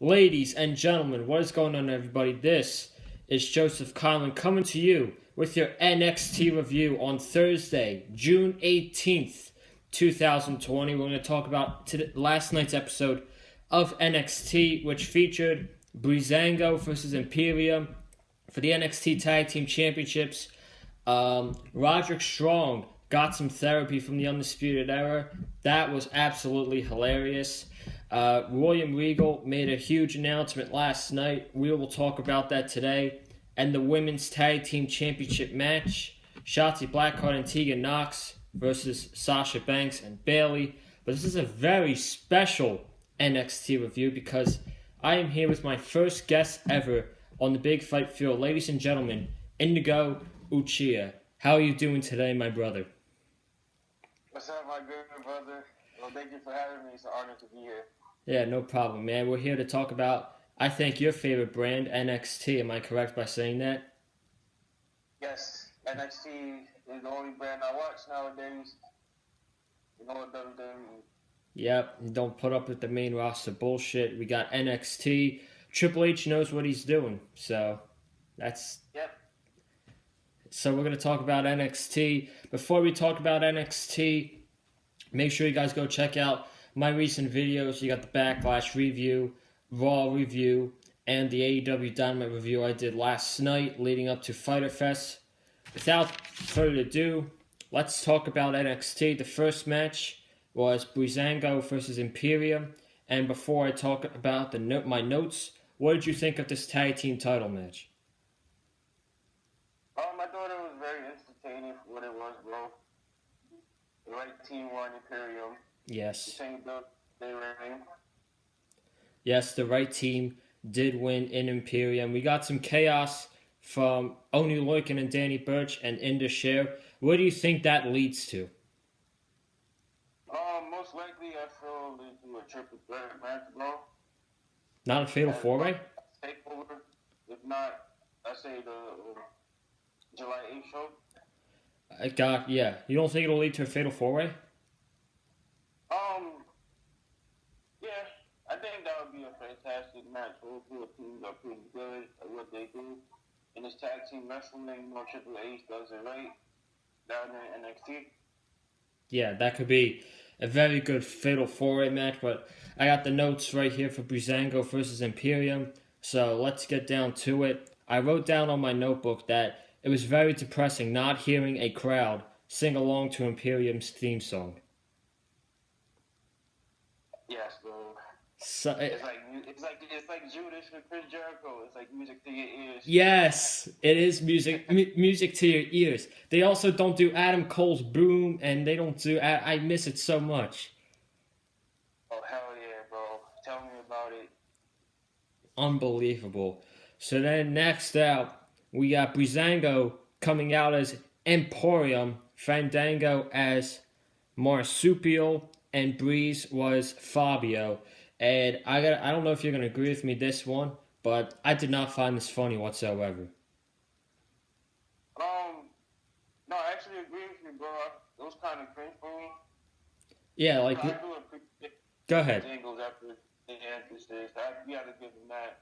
Ladies and gentlemen, what is going on, everybody? This is Joseph Conlon coming to you with your NXT review on Thursday, June 18th, 2020. We're going to talk about last night's episode of NXT, which featured Breezango versus Imperium for the NXT Tag Team Championships. Roderick Strong got some therapy from the Undisputed Era. That was absolutely hilarious. William Regal made a huge announcement last night. We will talk about that today. And the Women's Tag Team Championship match. Shotzi Blackheart and Tegan Nox versus Sasha Banks and Bayley. But this is a very special NXT review because I am here with my first guest ever on the Big Fight Field. Ladies and gentlemen, Indigo Uchiha. How are you doing today, my brother? What's up, my good brother? Well, thank you for having me. It's an honor to be here. Yeah, no problem, man. We're here to talk about, I think, your favorite brand, NXT. Am I correct by saying that? Yes, NXT is the only brand I watch nowadays. You know what WWE. Yep, don't put up with the main roster bullshit. We got NXT. Triple H knows what he's doing, so that's... Yep. So we're going to talk about NXT. Before we talk about NXT, make sure you guys go check out my recent videos. You got the Backlash review, Raw review, and the AEW Dynamite review I did last night leading up to Fyter Fest. Without further ado, let's talk about NXT. The first match was Breezango versus Imperium. And before I talk about my notes, what did you think of this tag team title match? I thought it was very entertaining for what it was, bro. The right team won Imperium. Yes. They ring. Yes, the right team did win in Imperium. We got some chaos from Oni Lorcan and Danny Burch and Indus Sher. What do you think that leads to? Most likely I feel leads to a triple threat match, bro. Not a fatal four-way? Takeover. If not, I say the July 8th show. Yeah. You don't think it'll lead to a fatal four-way? Yeah, I think that would be a fantastic match. Both teams are pretty good at what they do. In this tag team wrestling, you know, Triple H does it right down in NXT. Yeah, that could be a very good fatal four-way match, but I got the notes right here for Breezango versus Imperium, so let's get down to it. I wrote down on my notebook that it was very depressing not hearing a crowd sing along to Imperium's theme song. Yes, bro. So, it's like Judas and Chris Jericho. It's like music to your ears. Yes, it is music music to your ears. They also don't do Adam Cole's Boom, and they don't do... I miss it so much. Oh, hell yeah, bro. Tell me about it. Unbelievable. So then next out, we got Breezango coming out as Emporium, Fandango as Marsupial, and Breeze was Fabio. And I don't know if you're going to agree with me this one, but I did not find this funny whatsoever. No, I actually agree with you, bro. It was kind of cringe for me. Yeah, like... I do appreciate go ahead. Jingles after the emphasis. We got to give them that.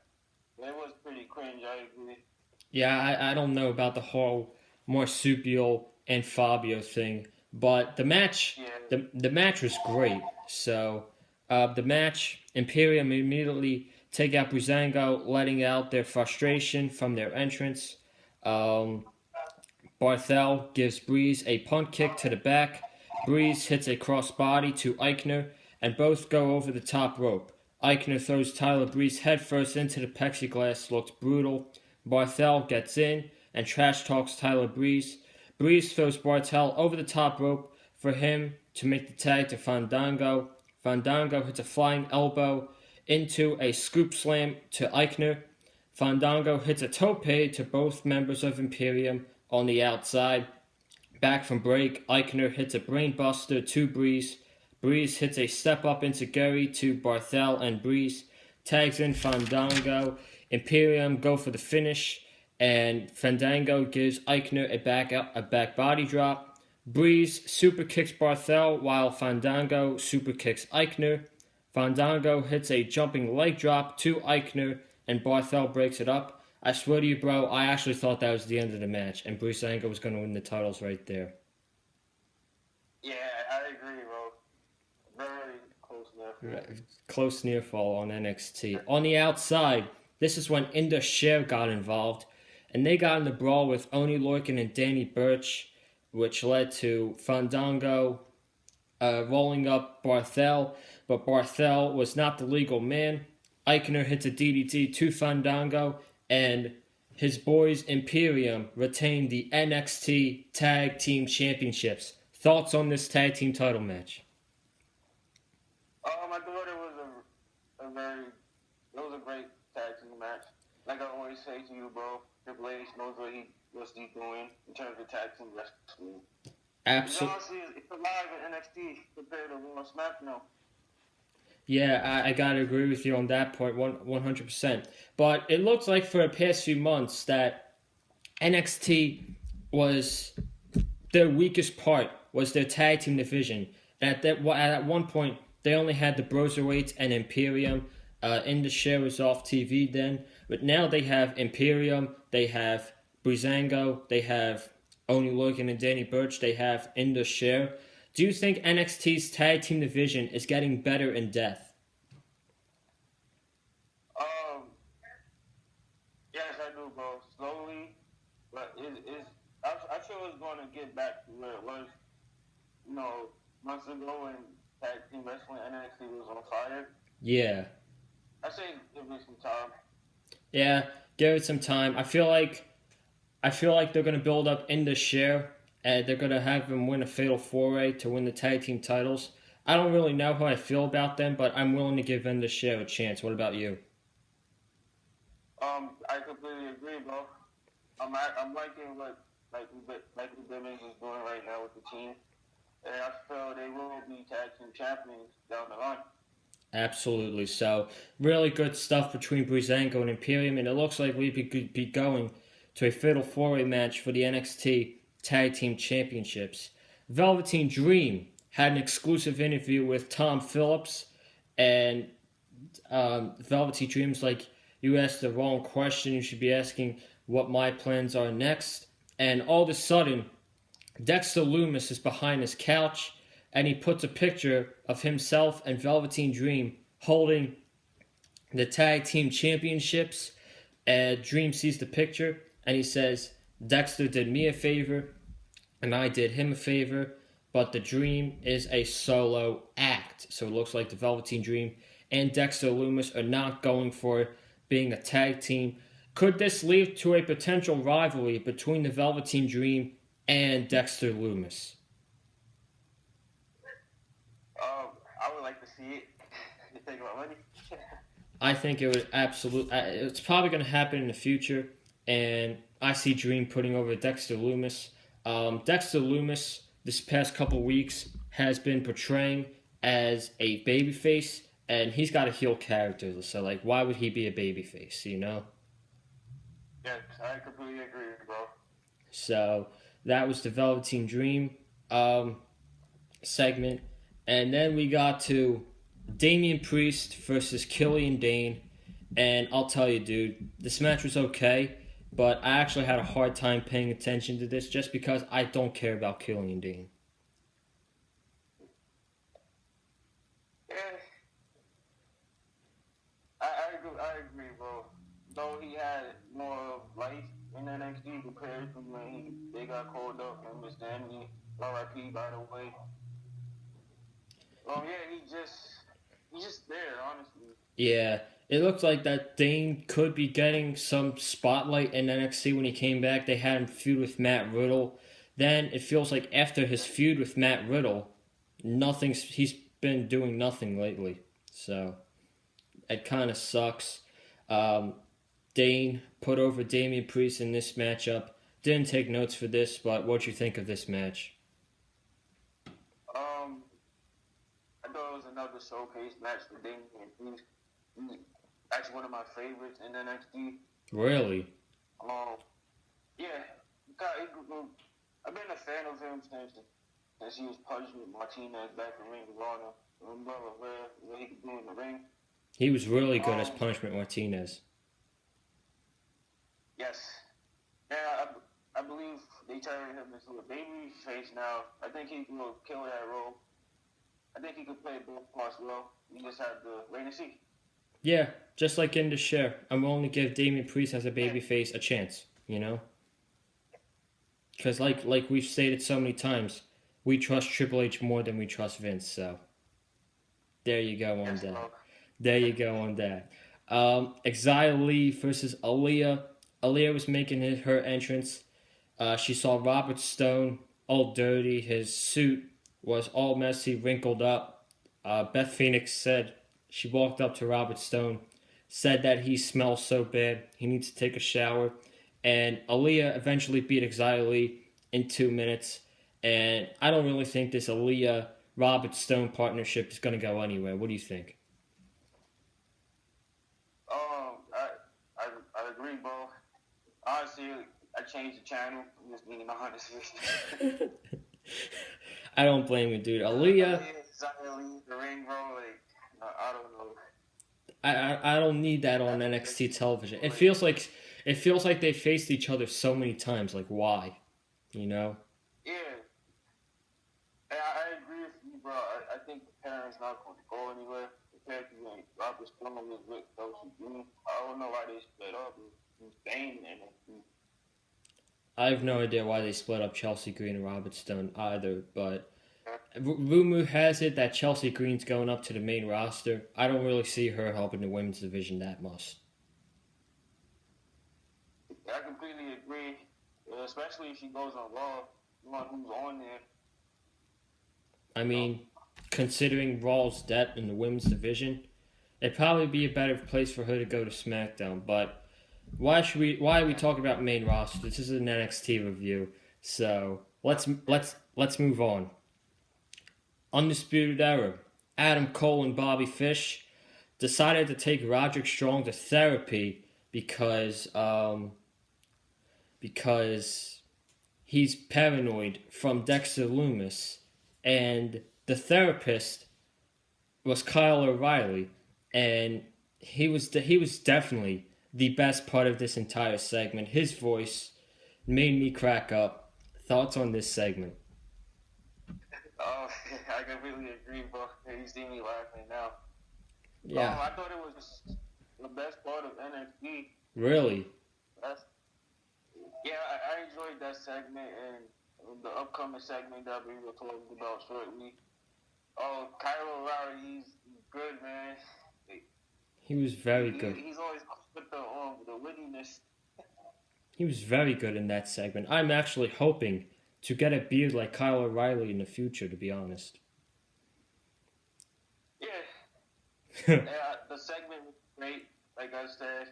But it was pretty cringe, I agree. Yeah, I don't know about the whole Marsupial and Fabio thing, but the match, the match was great. So, the match, Imperium immediately take out Breezango, letting out their frustration from their entrance. Barthel gives Breeze a punt kick to the back. Breeze hits a crossbody to Eichner, and both go over the top rope. Eichner throws Tyler Breeze headfirst into the plexiglass, looks brutal. Barthel gets in and trash talks Tyler Breeze. Breeze throws Barthel over the top rope for him to make the tag to Fandango. Fandango hits a flying elbow into a scoop slam to Eichner. Fandango hits a tope to both members of Imperium on the outside. Back from break, Eichner hits a brainbuster to Breeze. Breeze hits a step up into Gary to Barthel, and Breeze tags in Fandango. Imperium go for the finish, and Fandango gives Eichner a back body drop. Breeze super kicks Barthel while Fandango super kicks Eichner. Fandango hits a jumping leg drop to Eichner, and Barthel breaks it up. I swear to you, bro, I actually thought that was the end of the match, and Breezango was going to win the titles right there. Yeah, I agree, bro. Very close near fall. Close near fall on NXT. On the outside, this is when Inda Sher got involved, and they got in the brawl with Oni Lorcan and Danny Burch, which led to Fandango rolling up Barthel, but Barthel was not the legal man. Eichner hits a DDT to Fandango, and his boys Imperium retain the NXT Tag Team Championships. Thoughts on this tag team title match? I thought it was a great tag team match. Like I always say to you, bro, Triple H knows what he's doing in terms of tag team wrestling. Absolutely. Honestly, it's alive in NXT compared to Raw SmackDown. Yeah, I gotta agree with you on that point, 100%. But it looks like for the past few months that NXT was their weakest part, was their tag team division. And at one point, they only had the Broserweights and Imperium. Inda Sher was off TV then. But now they have Imperium, they have Breezango, they have Oni Lorcan and Danny Burch, they have Inda Sher. Do you think NXT's tag team division is getting better in depth? Yes, I do, bro. Slowly, but I feel it's going to get back to where it was, months ago when tag team wrestling NXT was on fire. Yeah. I say give it some time. Yeah, give it some time. I feel like they're gonna build up Inda Sher, and they're gonna have him win a fatal four-way to win the tag team titles. I don't really know how I feel about them, but I'm willing to give Inda Sher a chance. What about you? I completely agree, bro. I'm liking what like Women's is doing right now with the team, and I feel they will be tag team champions down the line. Absolutely. So, really good stuff between Breezango and Imperium, and it looks like we could be going to a fatal four-way match for the NXT Tag Team Championships. Velveteen Dream had an exclusive interview with Tom Phillips, and Velveteen Dream's like, you asked the wrong question. You should be asking what my plans are next. And all of a sudden, Dexter Lumis is behind his couch, and he puts a picture of himself and Velveteen Dream holding the Tag Team Championships. And Dream sees the picture, and he says, Dexter did me a favor, and I did him a favor, but the Dream is a solo act. So it looks like the Velveteen Dream and Dexter Lumis are not going for being a tag team. Could this lead to a potential rivalry between the Velveteen Dream and Dexter Lumis? I would like to see it. You think about money? I think it would absolutely. It's probably going to happen in the future, and I see Dream putting over Dexter Lumis. Dexter Lumis, this past couple weeks, has been portraying as a babyface, and he's got a heel character. So, like, why would he be a babyface? You know? Yes, I completely agree, bro. So that was the Velveteen Dream segment. And then we got to Damian Priest versus Killian Dane. And I'll tell you, dude, this match was okay, but I actually had a hard time paying attention to this just because I don't care about Killian Dane. Yeah. I agree, bro. Though he had more life in NXT compared to when they got called up and Miss Danny, RIP, by the way. Yeah, he's just there, honestly. Yeah, it looked like that Dane could be getting some spotlight in NXT when he came back. They had him feud with Matt Riddle. Then it feels like after his feud with Matt Riddle, he's been doing nothing lately. So it kind of sucks. Dane put over Damian Priest in this matchup. Didn't take notes for this, but what'd you think of this match? I thought it was another showcase match for Damian Priest. He's actually one of my favorites in NXT. Really? Yeah. I've been a fan of him since he was punched with Martinez back in Ring of Honor. What he could do in the ring. He was really good as Punishment Martinez. Yes. Yeah, I believe they turned him into a baby face now. I think he will kill that role. I think he could play both parts well. You just have to wait and see. Yeah, just like in the show, I'm willing to give Damian Priest as a babyface a chance, you know? Because like we've stated so many times, we trust Triple H more than we trust Vince, so there you go on that. Bro. There you go on that. Xia Li versus Aaliyah. Aaliyah was making her entrance. She saw Robert Stone all dirty. His suit was all messy, wrinkled up. Beth Phoenix said she walked up to Robert Stone, said that he smells so bad, he needs to take a shower. And Aaliyah eventually beat Xia Li in 2 minutes. And I don't really think this Aaliyah Robert Stone partnership is going to go anywhere. What do you think? I agree, bro. Honestly, I changed the channel. I'm just being honest. I don't blame you, dude. Aaliyah. The ring, bro. Like, I don't know. I don't need that on NXT television. It feels like they faced each other so many times. Like, why? You know? Yeah. I agree with you, bro. I think the parents not going to go anywhere. The parents like Robert Stone was with Chelsea Green. I don't know why they split up. Bane and I have no idea why they split up Chelsea Green and Robert Stone either, but rumor has it that Chelsea Green's going up to the main roster. I don't really see her helping the women's division that much. I completely agree, especially if she goes on Raw. One who's on there. I mean, considering Raw's depth in the women's division, it'd probably be a better place for her to go to SmackDown. But why are we talking about main roster? This is an NXT review, so let's move on. Undisputed Era. Adam Cole and Bobby Fish decided to take Roderick Strong to therapy because he's paranoid from Dexter Lumis, and the therapist was Kyle O'Reilly, and he was definitely the best part of this entire segment. His voice made me crack up. Thoughts on this segment? Oh, I completely agree, bro. You see me laughing now. Yeah. I thought it was the best part of NXT. Really? I enjoyed that segment and the upcoming segment that we were talking about shortly. Oh, Kyle O'Reilly, he's good, man. He was very good. He's always with the wittiness. He was very good in that segment. I'm actually hoping to get a beard like Kyle O'Reilly in the future, to be honest. Yeah. The segment was great. Like I said,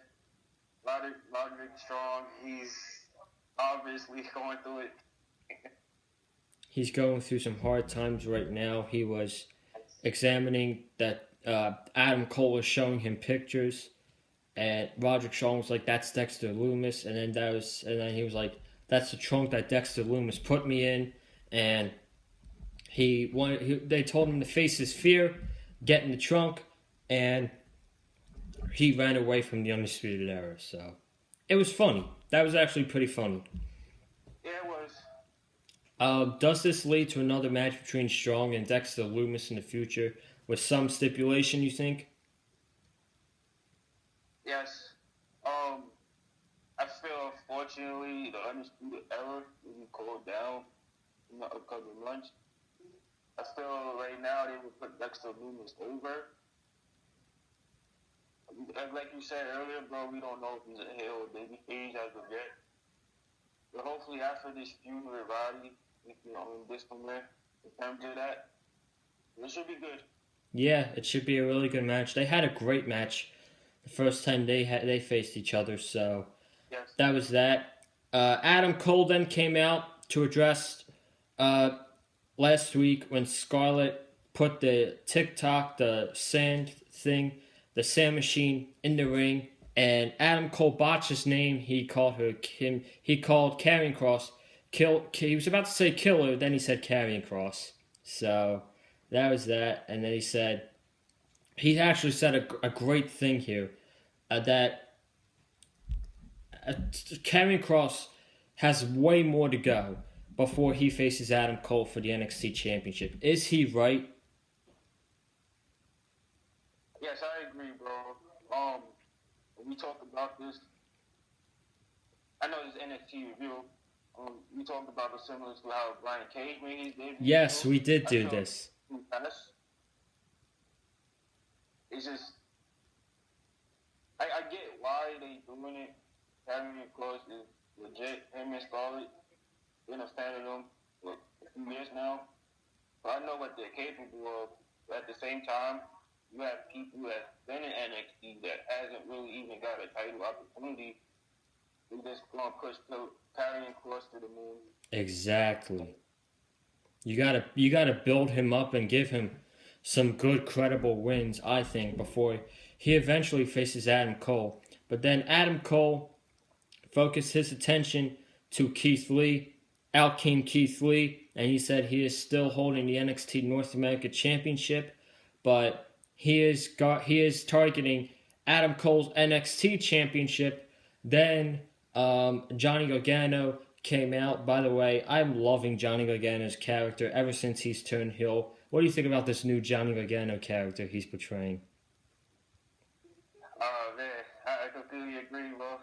Roderick Strong, he's obviously going through it. He's going through some hard times right now. He was examining that Adam Cole was showing him pictures, and Roderick Strong was like, "That's Dexter Lumis," and then he was like, "That's the trunk that Dexter Lumis put me in," and they told him to face his fear, get in the trunk, and he ran away from the Undisputed Era. So it was funny. That was actually pretty funny. Yeah, it was. Does this lead to another match between Strong and Dexter Lumis in the future with some stipulation, you think? Yes. I feel, unfortunately, the Undisputed Era will be called down in the upcoming months. I feel right now they will put Dexter Lumis over. Like you said earlier, bro, we don't know if he's a heel or babyface as of yet. But hopefully after this feud with Roddy, we can this from there. In terms of that, it should be good. Yeah, it should be a really good match. They had a great match the first time they faced each other, so yes. That was that. Adam Cole then came out to address last week when Scarlett put the sand machine in the ring, and Adam Cole botched his name. He called Karrion Kross. He was about to say killer, then he said Karrion Kross. So that was that. And then he actually said a great thing here that Karrion Kross has way more to go before he faces Adam Cole for the NXT Championship. Is he right? Yes, I agree, bro. When we talked about this, I know this NXT review. We talked about it similar to how Brian Cage made his debut. Yes, we did do this. It's just, I get why they doing it. Karrion Kross is legit. Him and Scarlett, been a fan of them for a few years now. But I know what they're capable of. But at the same time, you have people that's been in NXT that hasn't really even got a title opportunity. They're just going to push Karrion Kross to the moon. Exactly. You gotta build him up and give him some good, credible wins, I think, before he eventually faces Adam Cole. But then Adam Cole focused his attention to Keith Lee, out came Keith Lee, and he said he is still holding the NXT North America Championship, but he is targeting Adam Cole's NXT Championship. Then Johnny Gargano came out. By the way, I'm loving Johnny Gargano's character ever since he's turned heel. What do you think about this new Johnny Gargano character he's portraying? Man, I completely agree, bro.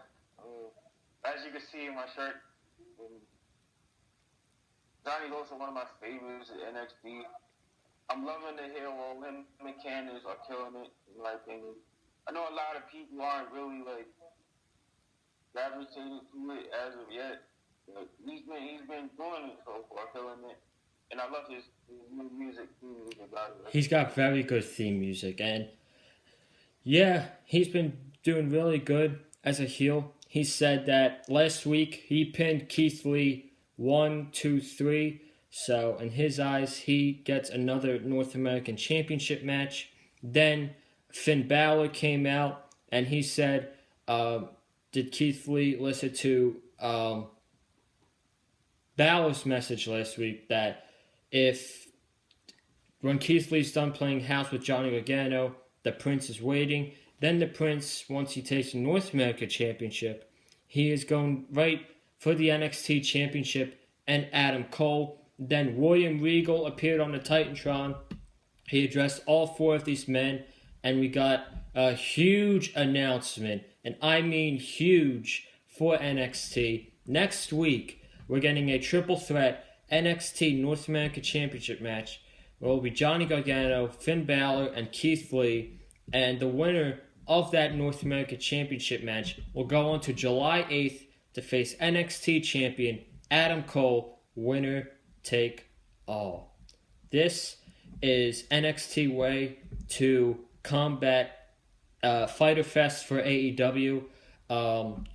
As you can see in my shirt, Johnny's also one of my favorites at NXT. I'm loving to hear all him and Candace are killing it, in my opinion. I know a lot of people aren't really, gravitating to it as of yet. But he's been doing it so far, killing it. And I love his new music, about it. He's got very good theme music, and yeah, he's been doing really good as a heel. He said that last week he pinned Keith Lee 1, 2, 3. So in his eyes, he gets another North American Championship match. Then Finn Balor came out and he said, did Keith Lee listen to Balor's message last week that when Keith Lee's done playing house with Johnny Gargano, the Prince is waiting. Then the Prince, once he takes the North America Championship, he is going right for the NXT Championship and Adam Cole. Then William Regal appeared on the Titantron. He addressed all four of these men, and we got a huge announcement, and I mean huge, for NXT. Next week, we're getting a triple threat NXT North America Championship match. It will be Johnny Gargano, Finn Balor, and Keith Lee. And the winner of that North America Championship match will go on to July 8th to face NXT champion Adam Cole. Winner take all. This is NXT way to combat Fyter Fest for AEW.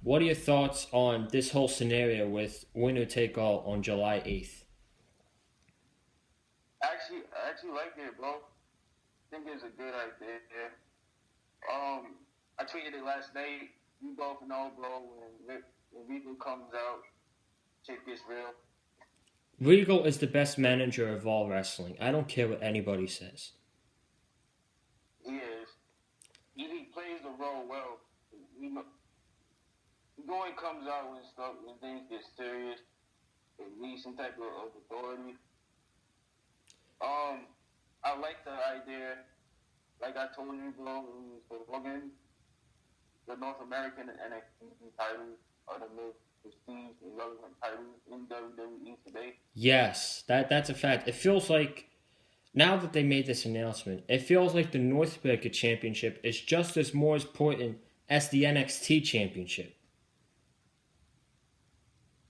What are your thoughts on this whole scenario with winner take all on July 8th? I actually like it, bro. I think it's a good idea. I tweeted it last night. You both know, bro, when Regal comes out, shit gets real. Regal is the best manager of all wrestling. I don't care what anybody says. He is. He plays the role well. He going comes out when things get serious. It needs some type of authority. I like the idea. Like I told you, bro, for Logan, the North American and NXT titles are the most prestige and relevant titles in WWE today. Yes, that's a fact. It feels like, now that they made this announcement, it feels like the North America Championship is just as more important as the NXT Championship.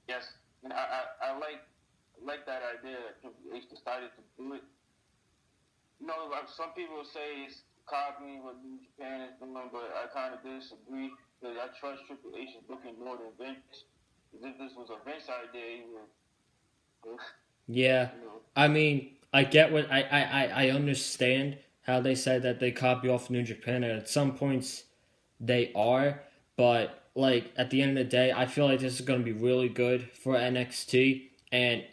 Yes, and I like that idea that Triple H decided to do it. You know, like some people say it's copying what New Japan is doing, but I kind of disagree because I trust Triple H's booking more than Vince. If this was a Vince idea, he would. Yeah, you know. I mean, I get what I understand how they said that they copy off New Japan, and at some points they are, but like at the end of the day, I feel like this is going to be really good for NXT, and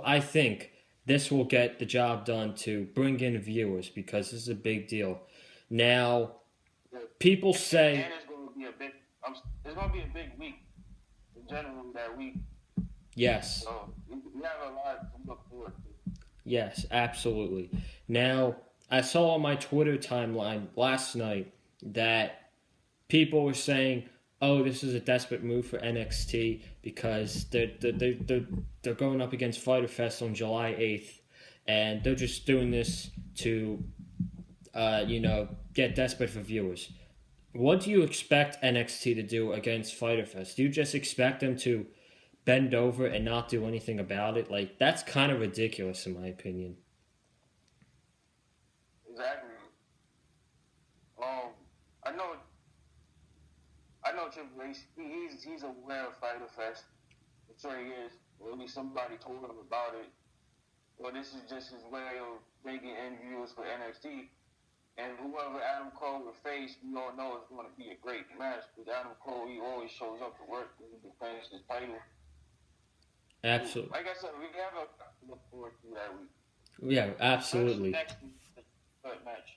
I think this will get the job done to bring in viewers because this is a big deal. Now, people say, and it's going to be a big. It's going to be a big week in general that week. yes, So we have a lot to look forward to. yes, absolutely. Now, I saw on my Twitter timeline last night that people were saying, "Oh, this is a desperate move for NXT because they're going up against Fyter Fest on July 8th, and they're just doing this to, get desperate for viewers." What do you expect NXT to do against Fyter Fest? Do you just expect them to bend over and not do anything about it? Like, that's kind of ridiculous in my opinion. Exactly. Um, I know. I know Triple H. He's aware of Fyter Fest. I'm sure he is. Or at least somebody told him about it. Well, this is just his way of making end viewers for NXT. And whoever Adam Cole will face, we all know it's going to be a great match. Because Adam Cole, he always shows up to work when he defends his title. Absolutely. Like I said, we have a look forward to that week. Yeah, absolutely. Next match.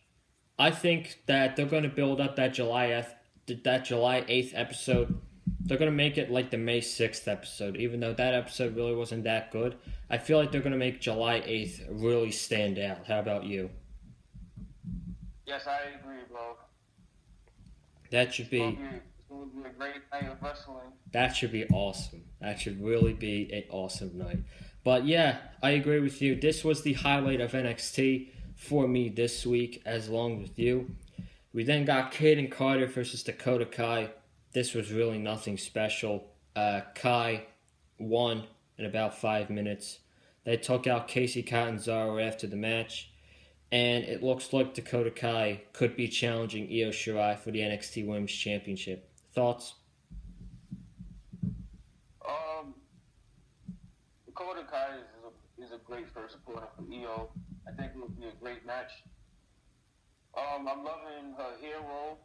I think that they're going to build up that July 8th episode. They're going to make it like the May 6th episode, even though that episode really wasn't that good. I feel like they're going to make July 8th really stand out. How about you? Yes, I agree, bro. That should be... It's going to be a great night of wrestling. That should be awesome. That should really be an awesome night. But yeah, I agree with you. This was the highlight of NXT for me this week, as long with you. We then got Caden Carter versus Dakota Kai. This was really nothing special. Kai won in about 5 minutes. They took out Casey Catanzaro after the match. And it looks like Dakota Kai could be challenging Io Shirai for the NXT Women's Championship. Thoughts? Dakota Kai is a great first opponent for Io. I think it will be a great match. I'm loving her heel role.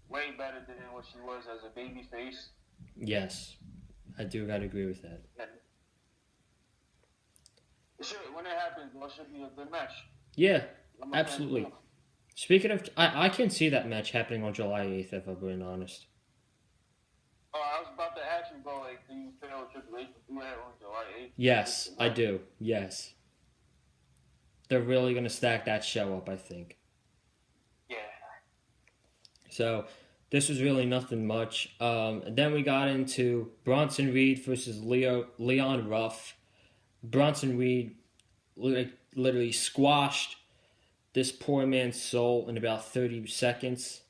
Way better than what she was as a babyface. Yes, I do gotta agree with that. When it happens, it should be a good match. Yeah, absolutely. Speaking of, I can see that match happening on July 8th, if I'm being honest. Oh, I was about to ask you, bro, like, do you feel Triple H will do that on July 8th? Yes, I do. Yes. They're really going to stack that show up, I think. Yeah. So, this was really nothing much. Then we got into Bronson Reed versus Leon Ruff. Bronson Reed literally squashed this poor man's soul in about 30 seconds.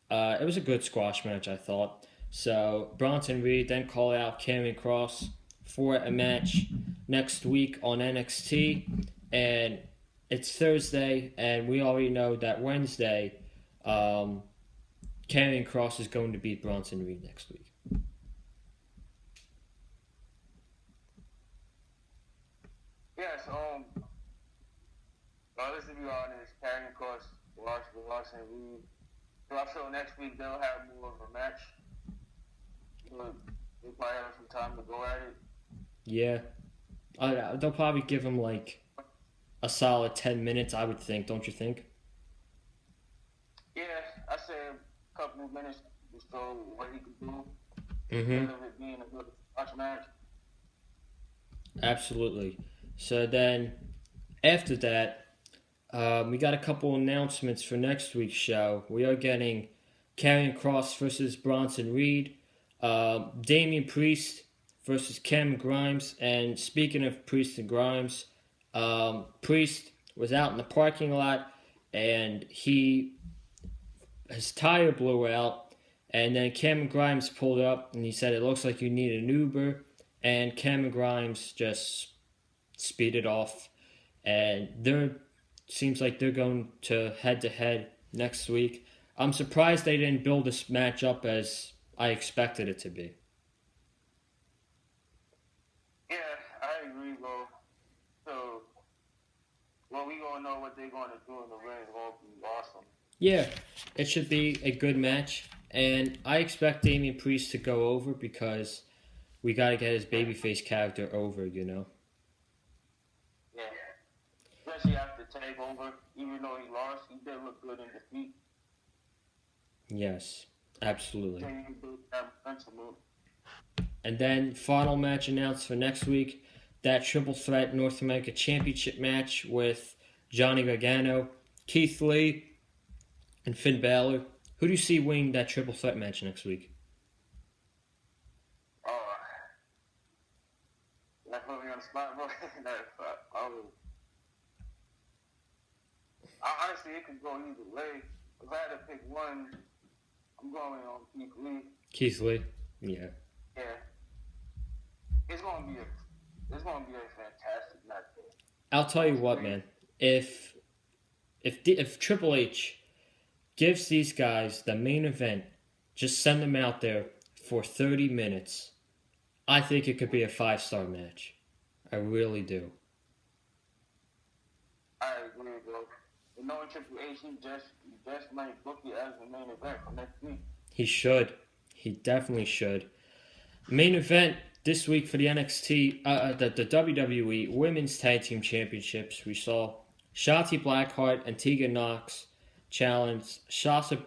It was a good squash match, I thought. So Bronson Reed then called out Karrion Kross for a match next week on NXT. And it's Thursday, and we already know that Wednesday, Karrion Kross is going to beat Bronson Reed next week. Yes, let's be honest, Karrion Kross, Bronson Reed. So I feel next week they'll have more of a match. They'll probably have some time to go at it. Yeah. They'll probably give him like a solid 10 minutes, I would think, don't you think? Yeah, I say a couple of minutes to show what he can do. Mm-hmm. Instead of it being a good watch match. Absolutely. So then, after that, we got a couple announcements for next week's show. We are getting Karrion Kross versus Bronson Reed, Damian Priest versus Cameron Grimes. And speaking of Priest and Grimes, Priest was out in the parking lot and his tire blew out. And then Cameron Grimes pulled up and he said, "It looks like you need an Uber." And Cameron Grimes just speeded off. And seems like they're going to head next week. I'm surprised they didn't build this match up as I expected it to be. Yeah, I agree, bro. So, we gonna know what they're gonna do in the ring. It's gonna be awesome. Yeah, it should be a good match. And I expect Damian Priest to go over because we got to get his babyface character over, you know? Yeah. especially after TakeOver. Even though he lost, he did look good in defeat. Yes, absolutely. He built that principle. And then final match announced for next week, that triple threat North America Championship match with Johnny Gargano, Keith Lee, and Finn Balor. Who do you see winning that triple threat match next week? That put me on the spot, bro. Honestly, it could go either way. If I had to pick one, I'm going on Keith Lee. Keith Lee? Yeah. Yeah. It's gonna be a fantastic match. I'll tell you what, man. If Triple H gives these guys the main event, just send them out there for 30 minutes, I think it could be a 5-star match. I really do. I agree, bro. And knowing Triple H, he just might book it as the main event for next week. He should. He definitely should. Main event this week for the NXT, the WWE Women's Tag Team Championships. We saw Shotzi Blackheart and Tegan Nox challenge Sasha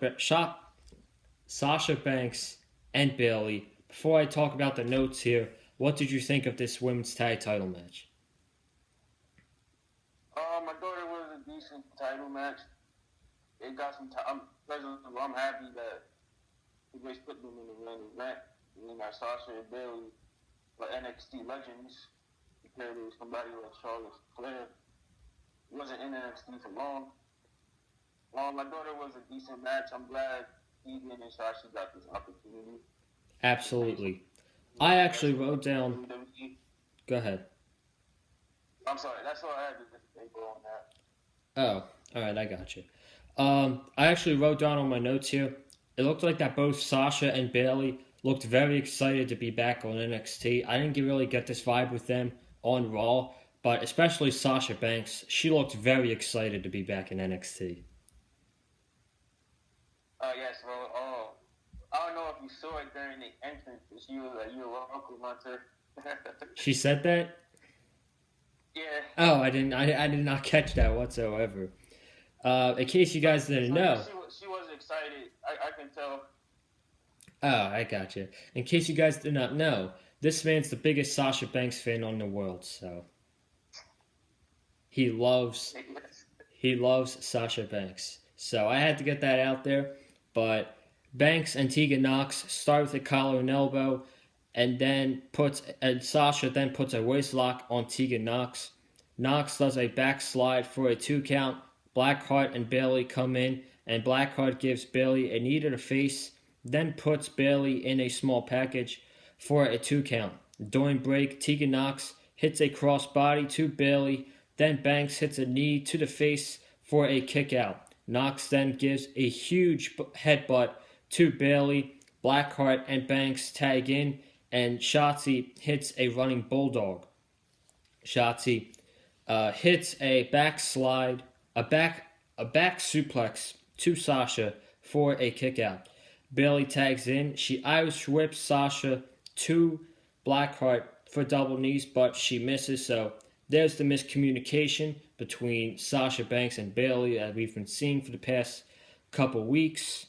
Banks and Bayley. Before I talk about the notes here, what did you think of this women's tag title match? I thought it was a decent title match. It got some time. I'm happy that they put them in the main event. And then got Sasha and Bayley, but NXT legends, compared to somebody like Charlotte Flair. He wasn't in NXT for long. I thought it was a decent match. I'm glad Tegan and Sasha got this opportunity. Absolutely. I actually wrote down... Go ahead. I'm sorry. That's all I had to say on that. Oh, alright, I got you. I actually wrote down on my notes here, it looked like that both Sasha and Bayley looked very excited to be back on NXT. I didn't really get this vibe with them on Raw, but especially Sasha Banks, she looked very excited to be back in NXT. Yes, well, I don't know if you saw it during the entrance, but she was like, "You're welcome, Hunter." She said that? Yeah. Oh, I did not catch that whatsoever. In case you guys didn't know. She was excited. I can tell. Oh, I got you. In case you guys did not know, this man's the biggest Sasha Banks fan on the world, so he loves Sasha Banks. So I had to get that out there. But Banks and Tegan Nox start with a collar and elbow, and Sasha then puts a waist lock on Tegan Nox. Nox does a backslide for a 2 count. Blackheart and Bayley come in, and Blackheart gives Bayley a knee to the face, then puts Bayley in a small package for a 2 count. During break, Tegan Nox hits a crossbody to Bayley, then Banks hits a knee to the face for a kick out. Nox then gives a huge headbutt to Bayley. Blackheart and Banks tag in, and Shotzi hits a running bulldog. Shotzi hits a backslide, a back suplex to Sasha for a kick out. Bayley tags in. She Irish whips Sasha to Blackheart for double knees, but she misses. So there's the miscommunication between Sasha Banks and Bayley that we've been seeing for the past couple weeks.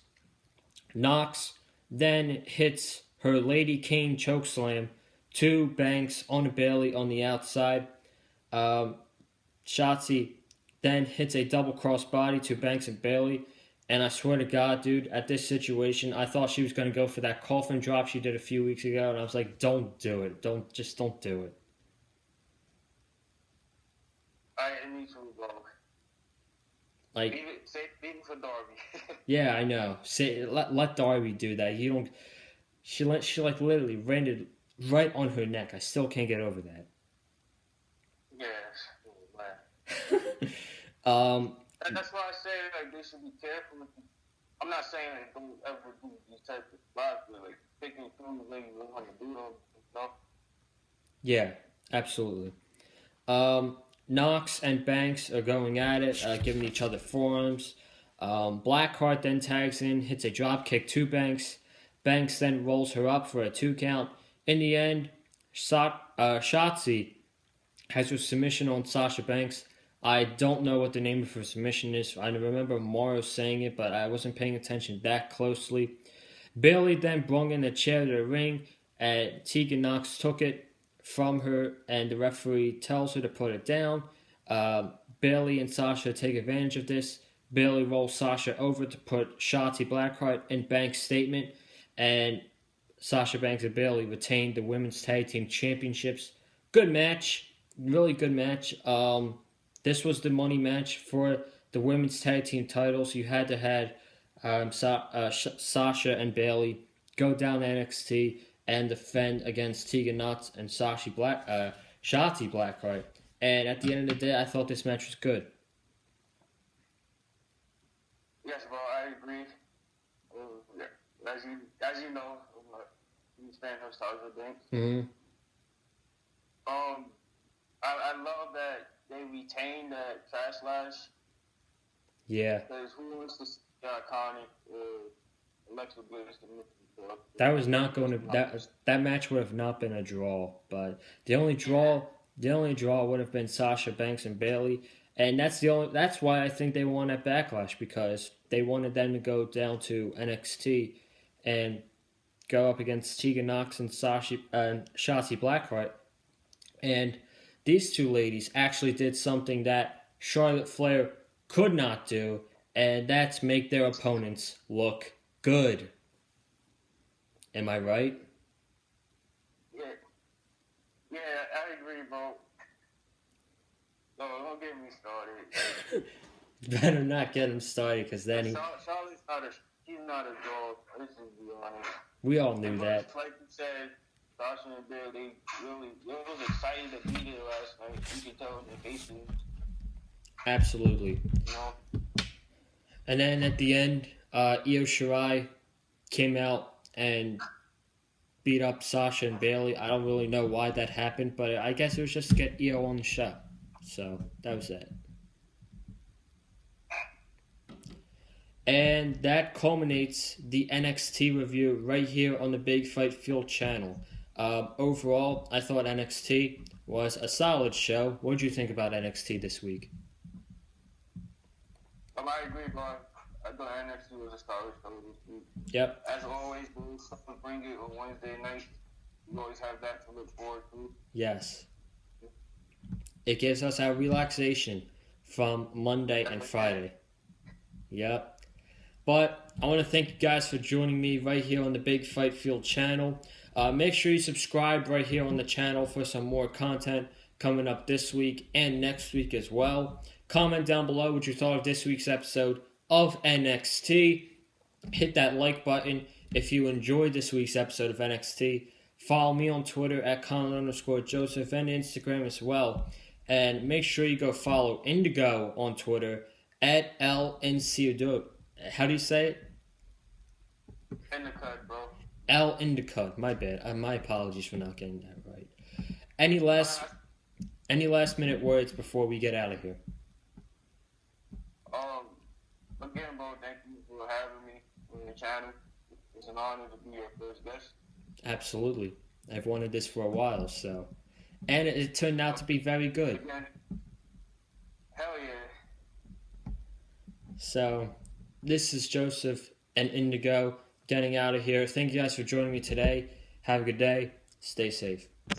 Nox then hits her Lady Kane chokeslam to Banks on Bayley on the outside. Shotzi then hits a double crossbody to Banks and Bayley. And I swear to God, dude, at this situation, I thought she was going to go for that coffin drop she did a few weeks ago. And I was like, don't do it. Don't do it. I need to go. Like, even for Darby. Yeah, I know. Let Darby do that. She literally landed right on her neck. I still can't get over that. Yes. And that's why I say they should be careful. I'm not saying don't ever do these types of spots, but picking through when you want to do them. Yeah, absolutely. Nox and Banks are going at it, giving each other forearms. Blackheart then tags in, hits a drop kick to Banks. Banks then rolls her up for a 2 count. In the end, Shotzi has her submission on Sasha Banks. I don't know what the name of her submission is. I remember Mario saying it, but I wasn't paying attention that closely. Bailey then brung in a chair to the ring, and Tegan Knox took it from her, and the referee tells her to put it down. Bailey and Sasha take advantage of this. Bailey rolls Sasha over to put Shotzi Blackheart in Banks' statement, and Sasha Banks and Bailey retained the Women's Tag Team Championships. Good match. Really good match. This was the money match for the Women's Tag Team titles. You had to have Sasha and Bailey go down to NXT and defend against Tegan Knox and Shotzi Blackheart. And at the end of the day, I thought this match was good. Yes, bro, I agree. As you know, I'm a fan of Sasha Banks. Mm-hmm. I love that they retained that Trash Slash. Yeah. Because who wants to see iconic Alexa Bliss? That was not going to that match would have not been a draw, but the only draw would have been Sasha Banks and Bailey, and that's why I think they won at Backlash, because they wanted them to go down to NXT and go up against Tegan Knox and Shotzi Blackheart, and these two ladies actually did something that Charlotte Flair could not do, and that's make their opponents look good. Am I right? Yeah, I agree, bro. No, don't get me started. Better not get him started, because then Charlotte's she's not a dog. Let's just be honest. We all knew that. Like you said, Sasha and Bill, they was excited to be there last night. You could tell in their faces. Absolutely. You know? And then at the end, Io Shirai came out and beat up Sasha and Bailey. I don't really know why that happened, but I guess it was just to get Io on the show. So that was it. And that culminates the NXT review right here on the Big Fight Field channel. Overall, I thought NXT was a solid show. What did you think about NXT this week? I agree, bro. I thought NXT was a solid show this week. Yep. As always, we'll bring it on Wednesday night. You always have that to look forward to. Yes. It gives us our relaxation from Monday and Friday. Yep. But I want to thank you guys for joining me right here on the Big Fight Field channel. Make sure you subscribe right here on the channel for some more content coming up this week and next week as well. Comment down below what you thought of this week's episode of NXT. Hit that like button if you enjoyed this week's episode of NXT. Follow me on Twitter at Colin_Joseph and Instagram as well. And make sure you go follow Indigo on Twitter at LNCUDO. How do you say it? Indigo, bro. L Indigo. My bad. My apologies for not getting that right. Any last minute words before we get out of here? Again, bro, thank you for having me on your channel. It's an honor to be your first guest. Absolutely. I've wanted this for a while, so. And it turned out to be very good. Again, hell yeah. So, this is Joseph and Indigo getting out of here. Thank you guys for joining me today. Have a good day. Stay safe.